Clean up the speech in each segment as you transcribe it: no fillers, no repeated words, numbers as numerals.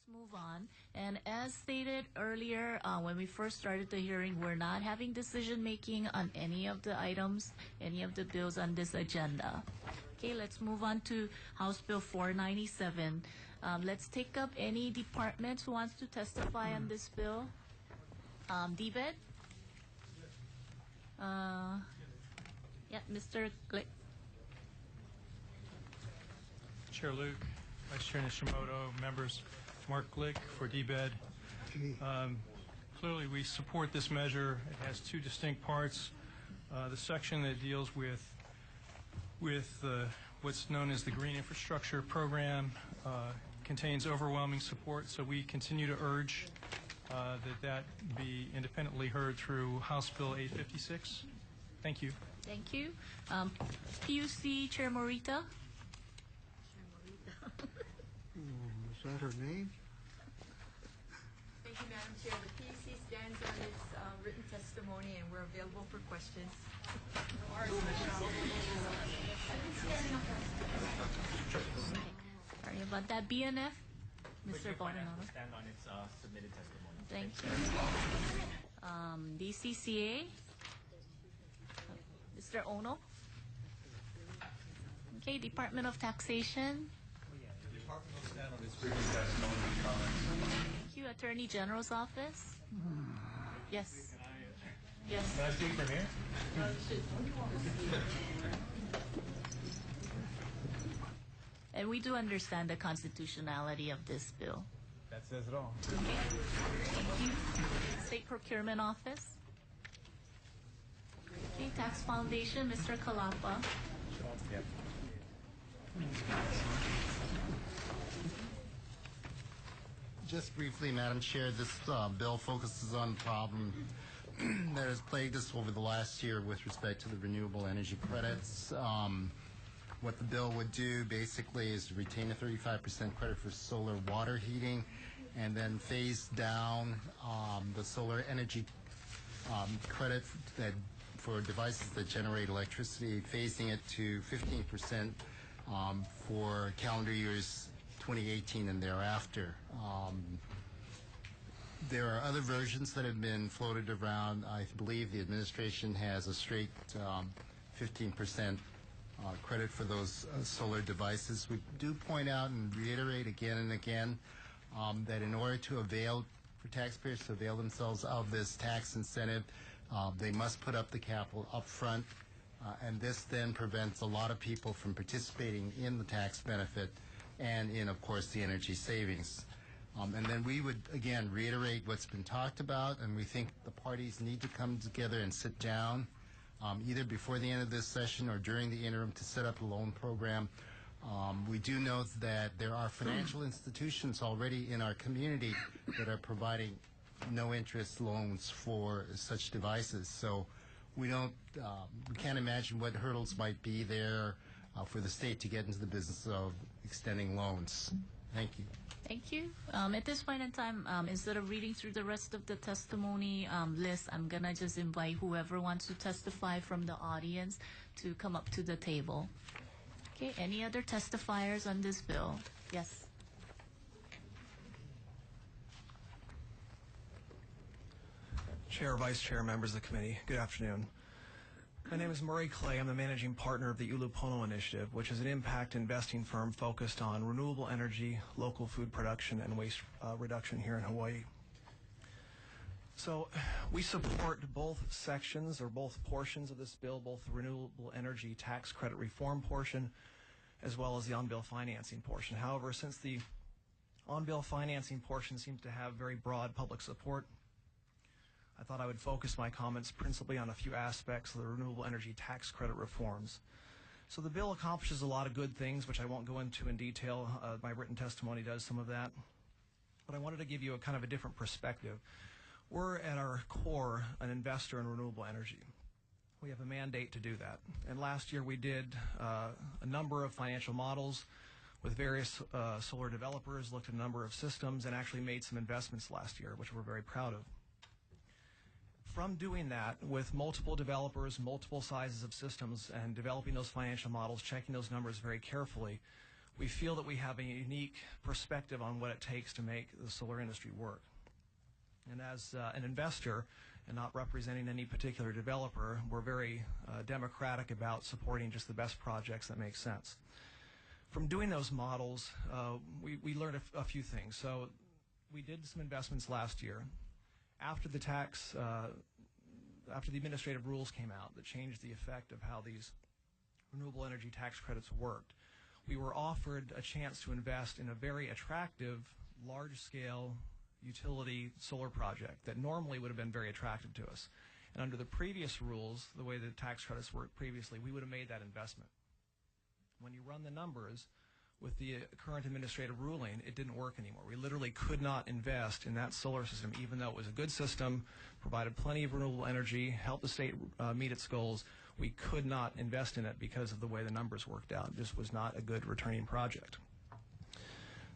let's move on. And as stated earlier, when we first started the hearing, we're not having decision making on any of the items, any of the bills on this agenda. Okay, let's move on to House Bill 497. Let's take up any department who wants to testify on this bill. DBED? Yeah, Mr. Glick. Chair Luke, Vice Chair Nishimoto, members, Mark Glick for DBED. Clearly, we support this measure. It has two distinct parts. The section that deals with what's known as the Green Infrastructure Program contains overwhelming support, so we continue to urge that be independently heard through House Bill 856. Thank you. Thank you. PUC Chair Morita. Is that her name? Thank you, Madam Chair. The PUC stands on its written testimony, and we're available for questions. Sorry about that. BNF, Mr. Baldonado. Stand on its submitted testimony. Thank you. DCCA, Mr. Ono. Okay, Department of Taxation. Department will stand on its written testimony comments. Thank you. Attorney General's Office. Yes. Yes. Can I speak from here? And we do understand the constitutionality of this bill. That says it all. Okay. Thank you. State Procurement Office. Okay, Tax Foundation, Mr. Kalapa. Yep. Just briefly, Madam Chair, this bill focuses on the problem that has plagued us over the last year with respect to the renewable energy credits. What the bill would do basically is retain a 35% credit for solar water heating and then phase down the solar energy credit that for devices that generate electricity, phasing it to 15% for calendar years 2018 and thereafter. There are other versions that have been floated around. I believe the administration has a straight 15% credit for those solar devices. We do point out and reiterate again and again that in order to for taxpayers to avail themselves of this tax incentive, they must put up the capital up front, and this then prevents a lot of people from participating in the tax benefit and in, of course, the energy savings. And then we would, again, reiterate what's been talked about, and we think the parties need to come together and sit down, either before the end of this session or during the interim, to set up a loan program. We do know that there are financial institutions already in our community that are providing no-interest loans for such devices. So we can't imagine what hurdles might be there for the state to get into the business of extending loans. Thank you. Thank you. At this point in time, instead of reading through the rest of the testimony list, I'm going to just invite whoever wants to testify from the audience to come up to the table. Okay, any other testifiers on this bill? Yes. Chair, Vice Chair, members of the committee, good afternoon. My name is Murray Clay. I'm the managing partner of the Ulupono Initiative, which is an impact investing firm focused on renewable energy, local food production, and waste reduction here in Hawaii. So we support both sections or both portions of this bill, both the renewable energy tax credit reform portion as well as the on-bill financing portion. However, since the on-bill financing portion seems to have very broad public support, I thought I would focus my comments principally on a few aspects of the renewable energy tax credit reforms. So the bill accomplishes a lot of good things, which I won't go into in detail. My written testimony does some of that. But I wanted to give you a kind of a different perspective. We're at our core an investor in renewable energy. We have a mandate to do that. And last year we did a number of financial models with various solar developers, looked at a number of systems, and actually made some investments last year, which we're very proud of. From doing that with multiple developers, multiple sizes of systems, and developing those financial models, checking those numbers very carefully, we feel that we have a unique perspective on what it takes to make the solar industry work. And as an investor, and not representing any particular developer, we're very democratic about supporting just the best projects that make sense. From doing those models, we learned a few things. So we did some investments last year. After the after the administrative rules came out that changed the effect of how these renewable energy tax credits worked, we were offered a chance to invest in a very attractive, large-scale utility solar project that normally would have been very attractive to us. And under the previous rules, the way the tax credits worked previously, we would have made that investment. When you run the numbers, with the current administrative ruling, it didn't work anymore. We literally could not invest in that solar system, even though it was a good system, provided plenty of renewable energy, helped the state meet its goals. We could not invest in it because of the way the numbers worked out. It just was not a good returning project.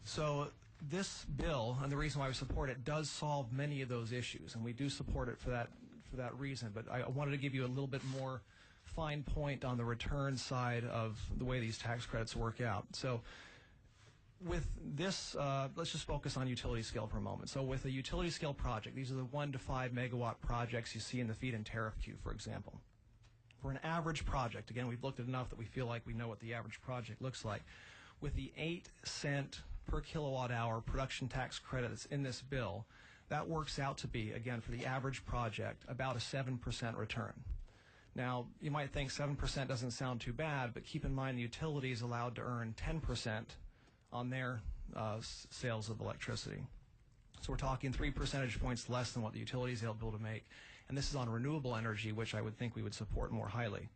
So this bill, and the reason why we support it, does solve many of those issues, and we do support it for that reason. But I wanted to give you a little bit more fine point on the return side of the way these tax credits work out. So with this, let's just focus on utility scale for a moment. So with a utility scale project, these are the 1 to 5 megawatt projects you see in the feed-in tariff queue, for example. For an average project, again, we've looked at enough that we feel like we know what the average project looks like. With the 8-cent per kilowatt hour production tax credit that's in this bill, that works out to be, again, for the average project, about a 7% return. Now, you might think 7% doesn't sound too bad, but keep in mind the utility is allowed to earn 10% on their sales of electricity. So we're talking 3 percentage points less than what the utility is able to make. And this is on renewable energy, which I would think we would support more highly.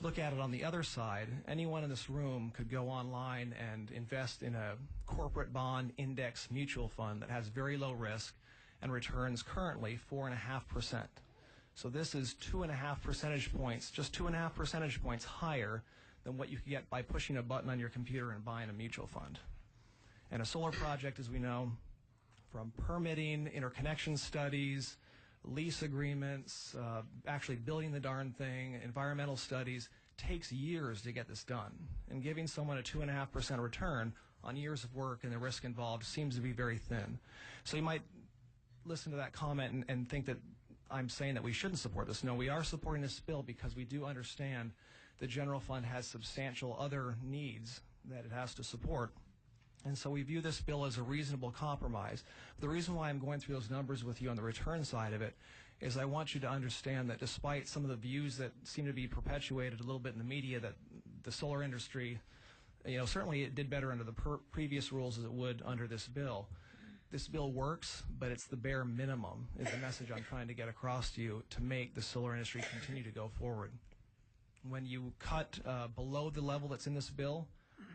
Look at it on the other side. Anyone in this room could go online and invest in a corporate bond index mutual fund that has very low risk and returns currently 4.5%. So this is 2.5 percentage points, just 2.5 percentage points higher than what you could get by pushing a button on your computer and buying a mutual fund. And a solar project, as we know, from permitting, interconnection studies, lease agreements, actually building the darn thing, environmental studies, takes years to get this done. And giving someone a 2.5% return on years of work and the risk involved seems to be very thin. So you might listen to that comment and think that I'm saying that we shouldn't support this. No, we are supporting this bill because we do understand the general fund has substantial other needs that it has to support. And so we view this bill as a reasonable compromise. The reason why I'm going through those numbers with you on the return side of it is I want you to understand that despite some of the views that seem to be perpetuated a little bit in the media that the solar industry, certainly it did better under the previous rules as it would under this bill. This bill works, but it's the bare minimum is the message I'm trying to get across to you to make the solar industry continue to go forward. When you cut below the level that's in this bill,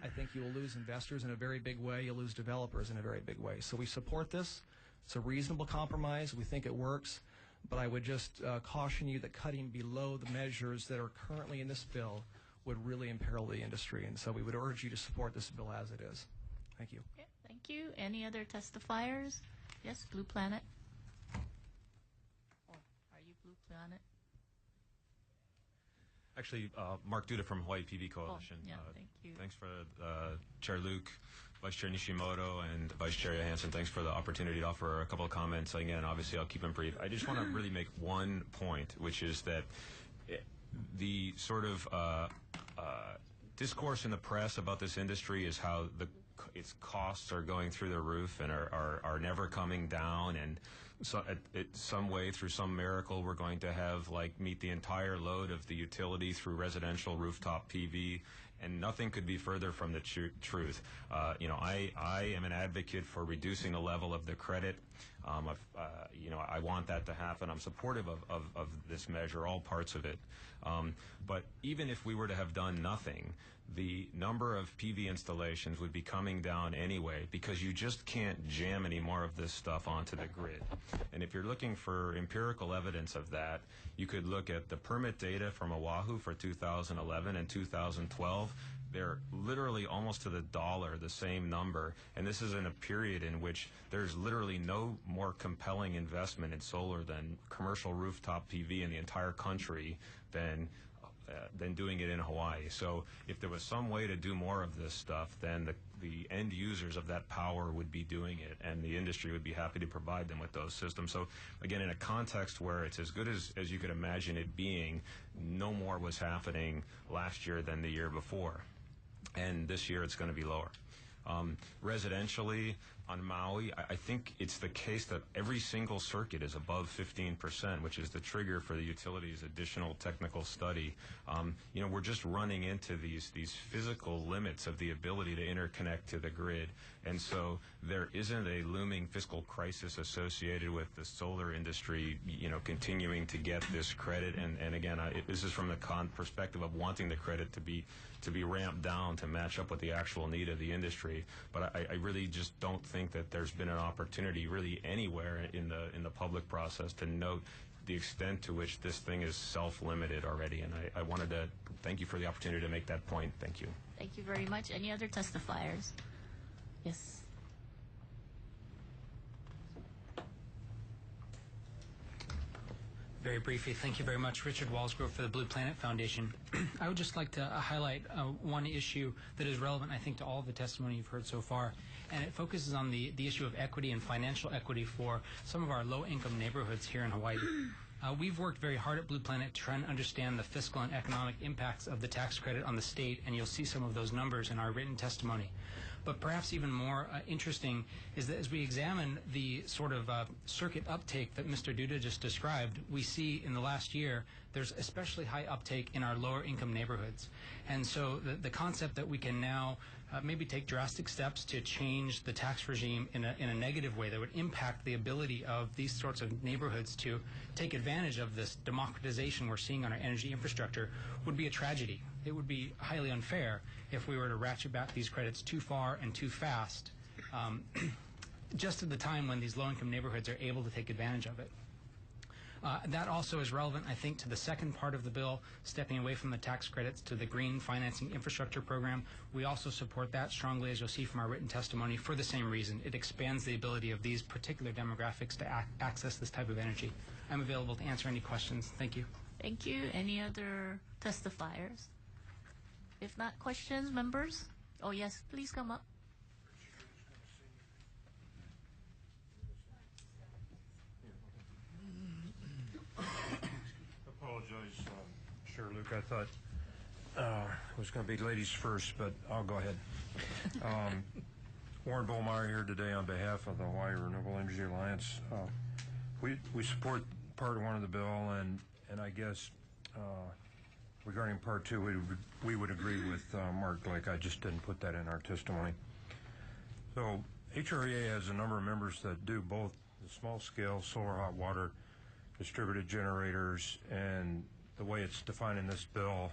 I think you will lose investors in a very big way. You'll lose developers in a very big way. So we support this. It's a reasonable compromise. We think it works. But I would just caution you that cutting below the measures that are currently in this bill would really imperil the industry. And so we would urge you to support this bill as it is. Thank you. Okay, thank you. Any other testifiers? Yes, Blue Planet. Oh, are you Blue Planet? Actually, Mark Duda from Hawaii PV Coalition. Oh, yeah, thank you. Thanks for Chair Luke, Vice Chair Nishimoto, and Vice Chair Johansson. Thanks for the opportunity to offer a couple of comments. Again, obviously, I'll keep them brief. I just want to really make one point, which is that the sort of discourse in the press about this industry is how its costs are going through the roof and are never coming down, and so some way, through some miracle, we're going to have meet the entire load of the utility through residential rooftop PV, and nothing could be further from the truth. I am an advocate for reducing the level of the credit. I want that to happen. I'm supportive of this measure, all parts of it. But even if we were to have done nothing, the number of PV installations would be coming down anyway, because you just can't jam any more of this stuff onto the grid. And if you're looking for empirical evidence of that, you could look at the permit data from Oahu for 2011 and 2012. They're literally almost to the dollar the same number, and this is in a period in which there's literally no more compelling investment in solar than commercial rooftop PV in the entire country than than doing it in Hawaii. So if there was some way to do more of this stuff, then the end users of that power would be doing it, and the industry would be happy to provide them with those systems. So again, in a context where it's as good as you could imagine it being, no more was happening last year than the year before. And this year it's going to be lower. Residentially on Maui, I think it's the case that every single circuit is above 15%, which is the trigger for the utility's additional technical study. We're just running into these physical limits of the ability to interconnect to the grid, and so there isn't a looming fiscal crisis associated with the solar industry, continuing to get this credit. And again, this is from the perspective of wanting the credit to be ramped down to match up with the actual need of the industry. But I really just don't think that there's been an opportunity really anywhere in the public process to note the extent to which this thing is self-limited already. And I wanted to thank you for the opportunity to make that point. Thank you. Thank you very much. Any other testifiers? Yes. Very briefly, thank you very much. Richard Walsgrove for the Blue Planet Foundation. I would just like to highlight one issue that is relevant, I think, to all of the testimony you've heard so far, and it focuses on the issue of equity and financial equity for some of our low-income neighborhoods here in Hawaii. We've worked very hard at Blue Planet to try and understand the fiscal and economic impacts of the tax credit on the state, and you'll see some of those numbers in our written testimony. But perhaps even more interesting is that as we examine the sort of circuit uptake that Mr. Duda just described, we see in the last year there's especially high uptake in our lower income neighborhoods. And so the concept that we can now maybe take drastic steps to change the tax regime in a negative way that would impact the ability of these sorts of neighborhoods to take advantage of this democratization we're seeing on our energy infrastructure would be a tragedy. It would be highly unfair if we were to ratchet back these credits too far and too fast, just at the time when these low-income neighborhoods are able to take advantage of it. That also is relevant, I think, to the second part of the bill, stepping away from the tax credits to the Green Financing Infrastructure Program. We also support that strongly, as you'll see from our written testimony, for the same reason. It expands the ability of these particular demographics to access this type of energy. I'm available to answer any questions. Thank you. Thank you. Any other testifiers? If not, questions, members? Oh, yes, please come up. Apologize, Chair Luke. I thought it was going to be ladies first, but I'll go ahead. Warren Bollmeyer here today on behalf of the Hawaii Renewable Energy Alliance. We support part one of the bill, and I guess regarding part two, we would agree with Mark. Like, I just didn't put that in our testimony. So HREA has a number of members that do both the small-scale solar hot water distributed generators, and the way it's defined in this bill,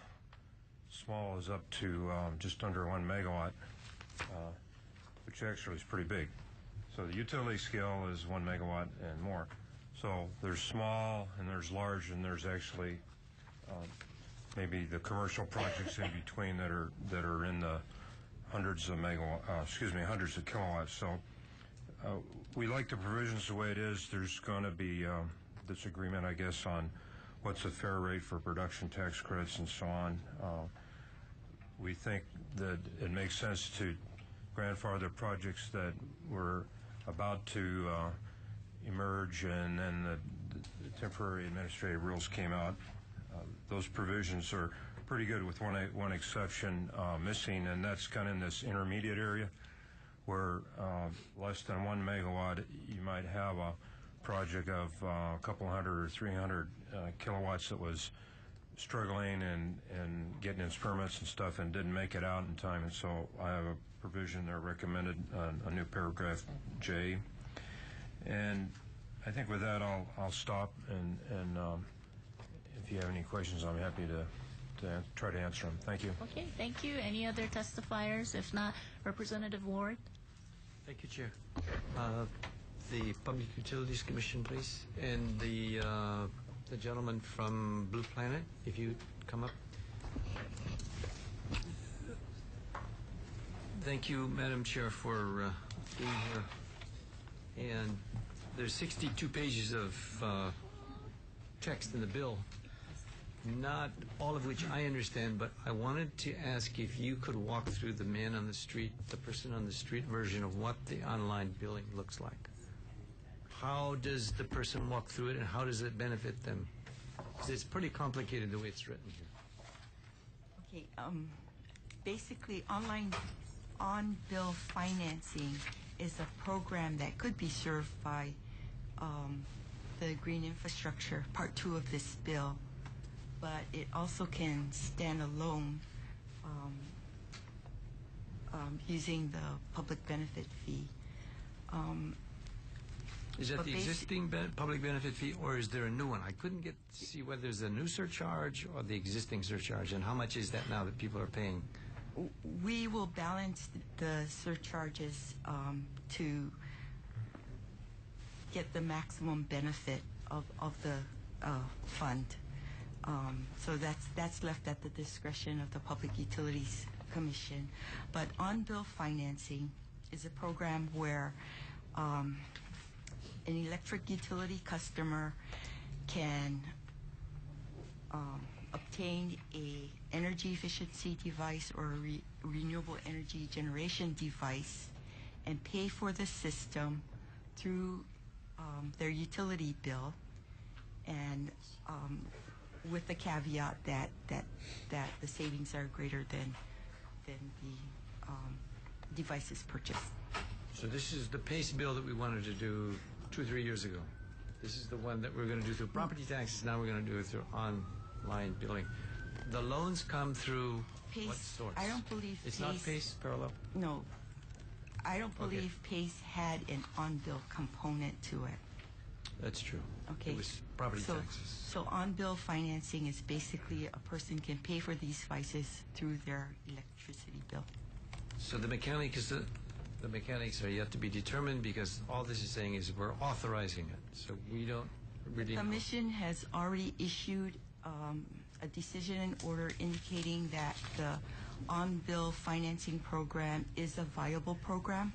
small is up to just under 1 megawatt, which actually is pretty big. So the utility scale is 1 megawatt and more. So there's small and there's large, and there's actually maybe the commercial projects in between that are in the hundreds of hundreds of kilowatts. So we like the provisions the way it is. There's going to be disagreement, I guess, on what's a fair rate for production tax credits and so on. We think that it makes sense to grandfather projects that were about to emerge, and then the temporary administrative rules came out. Those provisions are pretty good, with one exception missing, and that's kind of in this intermediate area where less than 1 megawatt, you might have a project of a couple hundred or 300 kilowatts that was struggling and getting its permits and stuff and didn't make it out in time. And so I have a provision there recommended, a new paragraph J. And I think with that I'll stop, and if you have any questions, I'm happy to try to answer them. Thank you. Okay, thank you. Any other testifiers? If not, Representative Ward. Thank you, Chair. The Public Utilities Commission, please, and the gentleman from Blue Planet, if you come up. Thank you, Madam Chair, for being here. And there's 62 pages of text in the bill. not all of which I understand, but I wanted to ask if you could walk through the man on the street, the person on the street version of what the online billing looks like. How does the person walk through it, and how does it benefit them? 'Cause it's pretty complicated the way it's written here. Okay, basically, online on-bill financing is a program that could be served by the green infrastructure, part 2 of this bill, but it also can stand alone using the public benefit fee. Is that But the existing public benefit fee, or is there a new one? I couldn't get to see whether there's a new surcharge or the existing surcharge, and how much is that now that people are paying? We will balance the surcharges to get the maximum benefit of the fund. So that's left at the discretion of the Public Utilities Commission. But on-bill financing is a program where an electric utility customer can obtain a energy efficiency device or a renewable energy generation device and pay for the system through their utility bill, and with the caveat that the savings are greater than the devices purchased. So this is the PACE bill that we wanted to do 2-3 years ago. This is the one that we're going to do through property taxes. Now we're going to do it through online billing. The loans come through PACE, what source? I don't believe it's not PACE parallel. No, I don't believe PACE had an on-bill component to it. That's true. Okay. It was property taxes. So on-bill financing is basically a person can pay for these devices through their electricity bill. So the mechanics are yet to be determined, because all this is saying is we're authorizing it. So we don't really The know. Commission has already issued a decision and order indicating that the on-bill financing program is a viable program,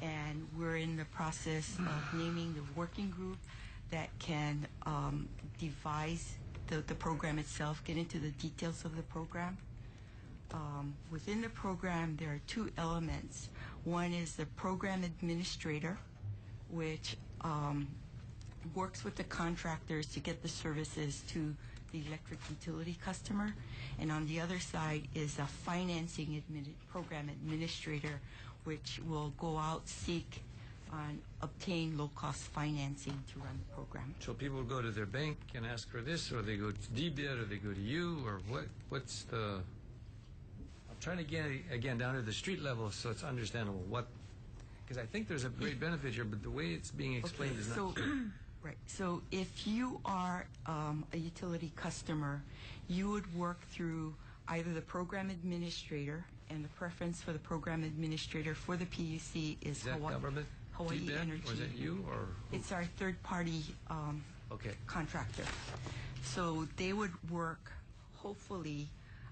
and we're in the process of naming the working group that can devise the program itself, get into the details of the program. Within the program, there are 2 elements. One is the program administrator, which works with the contractors to get the services to the electric utility customer. And on the other side is a financing program administrator, which will go out, seek, and obtain low-cost financing to run the program. So people go to their bank and ask for this, or they go to DBID, or they go to you, or what's the... I'm trying to get it, again, down to the street level so it's understandable what... Because I think there's a great benefit here, but the way it's being explained is not clear. Right. So if you are a utility customer, you would work through either the program administrator, and the preference for the program administrator for the PUC is that government? Hawaii DBID? Energy. Or is it you, or who? It's our third-party contractor. So they would work, hopefully,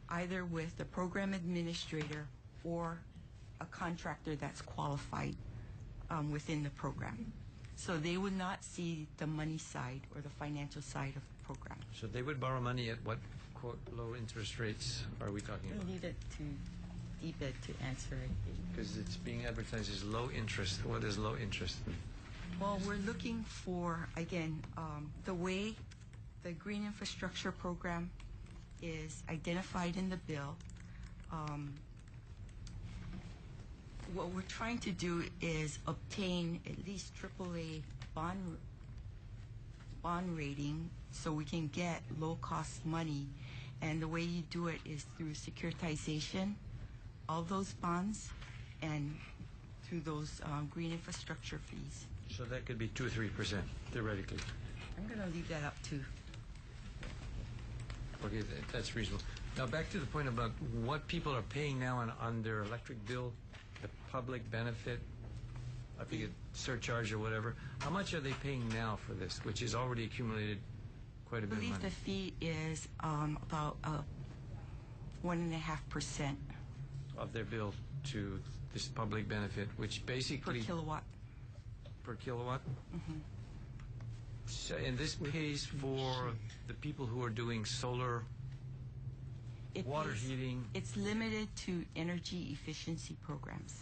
either with the program administrator or a contractor that's qualified within the program. So they would not see the money side or the financial side of the program. So they would borrow money at what, quote, low interest rates are we talking about? I need it to DBID to answer it. Because it's being advertised as low interest. What is low interest? Well, we're looking for, again, the way the green infrastructure program is identified in the bill. What we're trying to do is obtain at least AAA bond rating so we can get low-cost money. And the way you do it is through securitization of those bonds and through those green infrastructure fees. So that could be 2 or 3%, theoretically. I'm going to leave that up to... Okay, that's reasonable. Now back to the point about what people are paying now on their electric bill, the public benefit, I forget, surcharge or whatever. How much are they paying now for this, which has already accumulated quite a bit of money? I believe the fee is about 1.5% of their bill to this public benefit, which basically... per kilowatt. Per kilowatt? Mm-hmm. So, and this pays for the people who are doing solar water heating. It's limited to energy efficiency programs.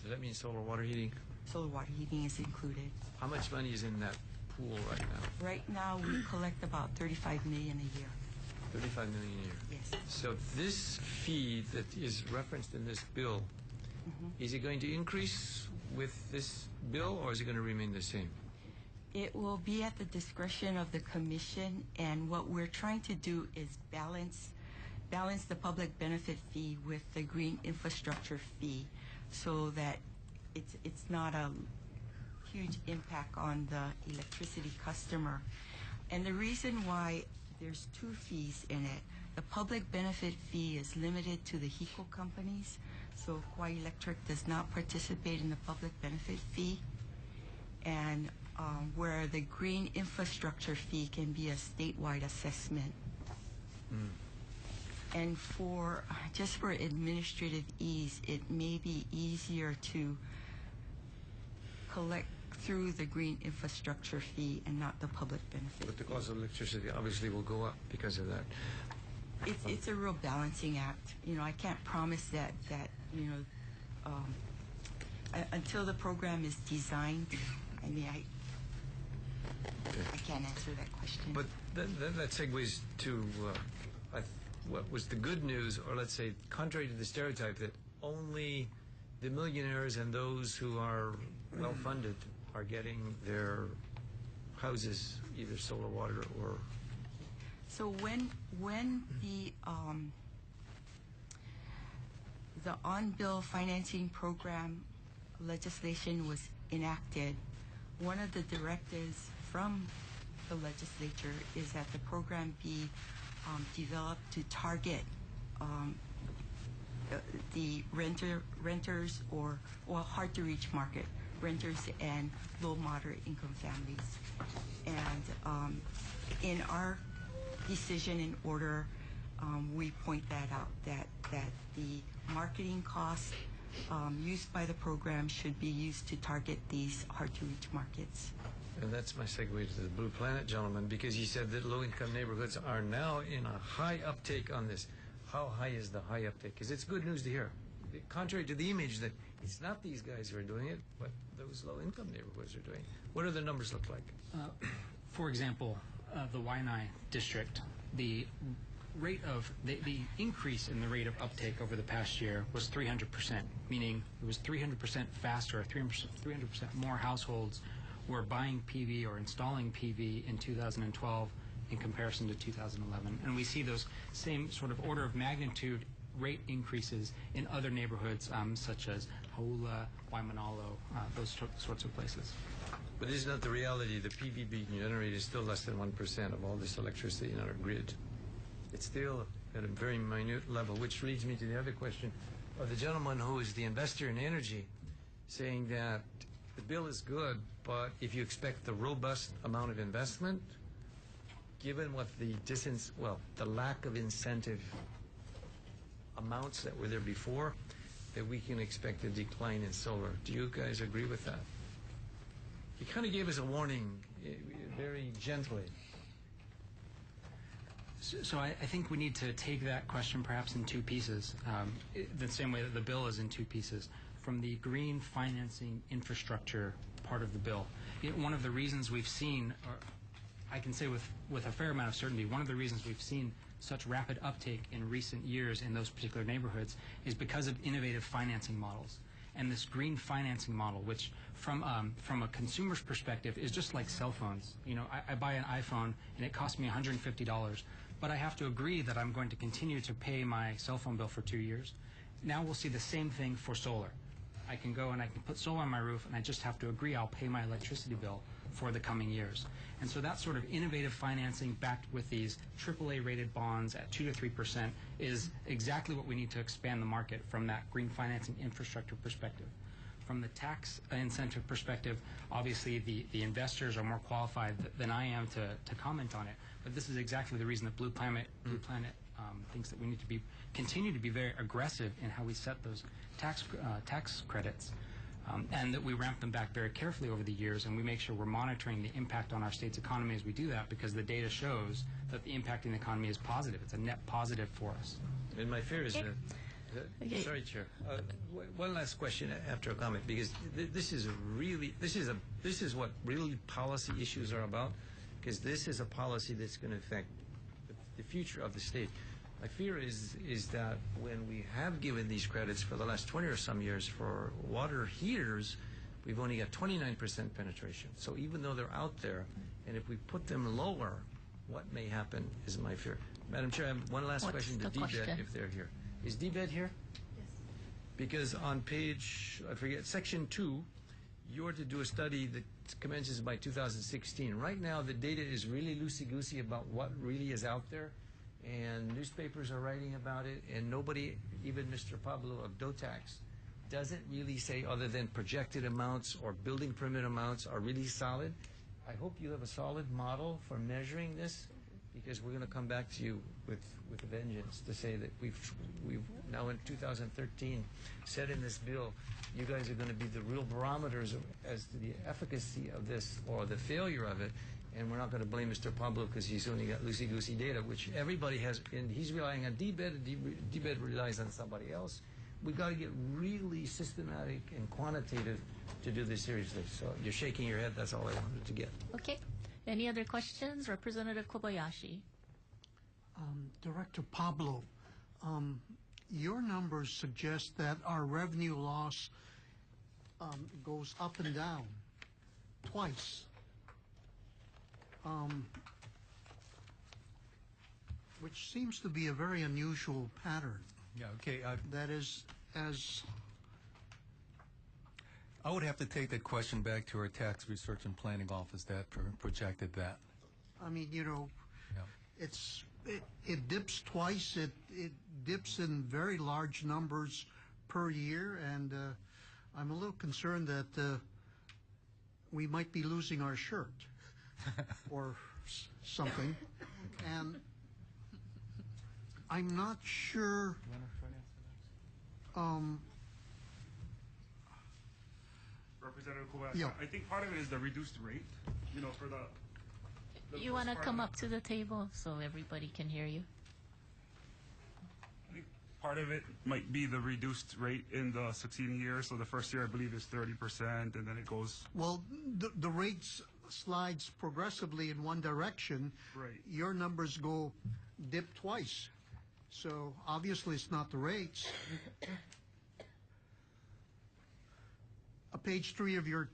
Does that mean solar water heating? Solar water heating is included. How much money is in that pool right now? Right now, we collect about 35 million a year. 35 million a year. Yes. So this fee that is referenced in this bill, is it going to increase with this bill, or is it going to remain the same? It will be at the discretion of the commission, and what we're trying to do is balance the public benefit fee with the green infrastructure fee, so that it's not a huge impact on the electricity customer. And the reason why there's two fees in it, the public benefit fee is limited to the HECO companies, so Hawaii Electric does not participate in the public benefit fee, and where the green infrastructure fee can be a statewide assessment. And just for administrative ease, it may be easier to collect through the green infrastructure fee and not the public benefit. But the cost of electricity obviously will go up because of that. It's a real balancing act. You know, I can't promise that you know, until the program is designed. I mean, I can't answer that question. But that segues to what was the good news, or let's say, contrary to the stereotype that only the millionaires and those who are well-funded are getting their houses either solar water or... So when the on-bill financing program legislation was enacted, one of the directives from the legislature is that the program be developed to target the renters or hard-to-reach market, renters and low moderate income families. And in our decision in order, we point that out, that the marketing costs used by the program should be used to target these hard-to-reach markets. And that's my segue to the Blue Planet gentleman, because he said that low-income neighborhoods are now in a high uptake on this. How high is the high uptake? Because it's good news to hear. Contrary to the image that it's not these guys who are doing it, but those low-income neighborhoods are doing it. What do the numbers look like? For example, the Waianae district, the rate of the increase in the rate of uptake over the past year was 300%, meaning it was 300% faster, 300% more households were buying PV or installing PV in 2012 in comparison to 2011. And we see those same sort of order of magnitude rate increases in other neighborhoods such as Haula, Waimanalo, those sorts of places. But isn't that the reality? The PV being generated is still less than 1% of all this electricity in our grid. It's still at a very minute level, which leads me to the other question of the gentleman who is the investor in energy, saying that the bill is good, but if you expect the robust amount of investment, given what the the lack of incentive amounts that were there before, that we can expect a decline in solar. Do you guys agree with that? He kind of gave us a warning very gently. So I think we need to take that question perhaps in two pieces, the same way that the bill is in two pieces. From the green financing infrastructure part of the bill, one of the reasons we've seen, or I can say with a fair amount of certainty, one of the reasons we've seen such rapid uptake in recent years in those particular neighborhoods is because of innovative financing models. And this green financing model, which from a consumer's perspective is just like cell phones. You know, I buy an iPhone and it costs me $150, but I have to agree that I'm going to continue to pay my cell phone bill for 2 years. Now we'll see the same thing for solar. I can go and I can put solar on my roof and I just have to agree I'll pay my electricity bill for the coming years. And so that sort of innovative financing backed with these AAA rated bonds at 2 to 3% is exactly what we need to expand the market from that green financing infrastructure perspective. From the tax incentive perspective, obviously the investors are more qualified than I am to comment on it. But this is exactly the reason that Blue Planet thinks that we need to continue to be very aggressive in how we set those tax credits. and that we ramp them back very carefully over the years, and we make sure we're monitoring the impact on our state's economy as we do that, because the data shows that the impact in the economy is positive. It's a net positive for us. And my fear is that. Okay. Sorry, Chair. One last question after a comment, because this is what really policy issues are about, because this is a policy that's going to affect the future of the state. My fear is that when we have given these credits for the last 20 or some years for water heaters, we've only got 29% penetration. So even though they're out there, and if we put them lower, what may happen is my fear. Madam Chair, I have one last question to DBED if they're here. Is DBED here? Yes. Because on page, I forget, section 2, you're to do a study that commences by 2016. Right now, the data is really loosey-goosey about what really is out there, and newspapers are writing about it, and nobody, even Mr. Pablo of DOTAX, doesn't really say, other than projected amounts or building permit amounts are really solid. I hope you have a solid model for measuring this, because we're going to come back to you with a vengeance to say that we've now in 2013 said in this bill, you guys are going to be the real barometers as to the efficacy of this or the failure of it, and we're not going to blame Mr. Pablo because he's only got loosey-goosey data, which everybody has, and he's relying on DBED, and DBED relies on somebody else. We've got to get really systematic and quantitative to do this seriously. So you're shaking your head. That's all I wanted to get. Okay. Any other questions? Representative Kobayashi. Director Pablo, your numbers suggest that our revenue loss goes up and down twice, which seems to be a very unusual pattern. Yeah, okay. That is, as I would have to take that question back to our tax research and planning office that projected that. I mean, you know, Yeah. it dips twice. It dips in very large numbers per year, and I'm a little concerned that we might be losing our shirt or something. And I'm not sure. Representative Kobayashi, Yeah. I think part of it is the reduced rate, you know, for the You want to come up to the table so everybody can hear you? I think part of it might be the reduced rate in the succeeding year. So the first year, I believe, is 30%, and then it goes. Well, the rates slides progressively in one direction. Right. Your numbers dip twice. So obviously it's not the rates. Page 3 of your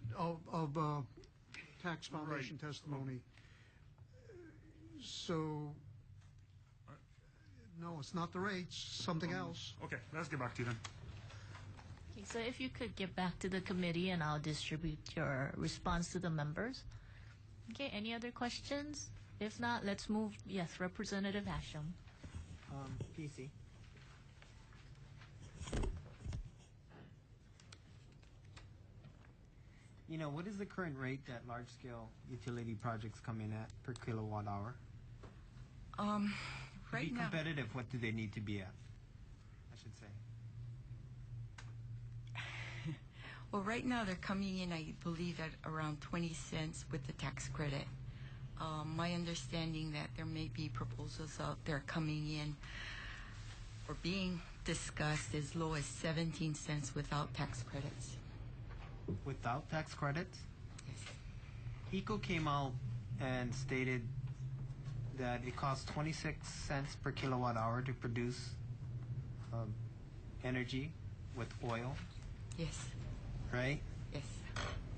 tax foundation testimony. So no, it's not the rates. Something else. Okay, let's get back to you then. Okay, so if you could get back to the committee and I'll distribute your response to the members. Okay, any other questions? If not, let's move. Yes, Representative Hashem. PC. You know, what is the current rate that large-scale utility projects come in at per kilowatt hour? Right to be now, competitive, what do they need to be at? I should say. well, right now they're coming in, I believe, at around 20 cents with the tax credit. My understanding that there may be proposals out there coming in or being discussed as low as 17 cents without tax credits. Without tax credits? Yes. ECO came out and stated that it costs 26 cents per kilowatt hour to produce energy with oil. Yes. Right? Yes.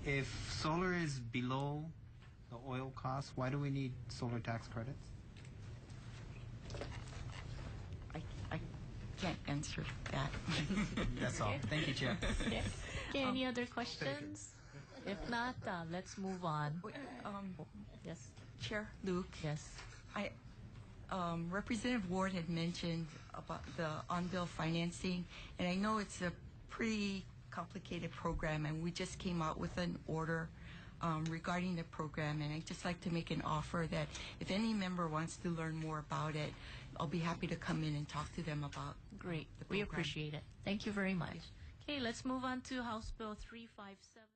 If solar is below the oil cost, why do we need solar tax credits? I can't answer that. That's all. Thank you, Chair. Okay, okay any other questions? If not, let's move on. Wait, Yes. Chair Luke. Yes. Representative Ward had mentioned about the on-bill financing, and I know it's a pretty complicated program, and we just came out with an order regarding the program, and I'd just like to make an offer that if any member wants to learn more about it, I'll be happy to come in and talk to them about. Great. the We program. appreciate it. Thank you very much. Okay, let's move on to House Bill 357.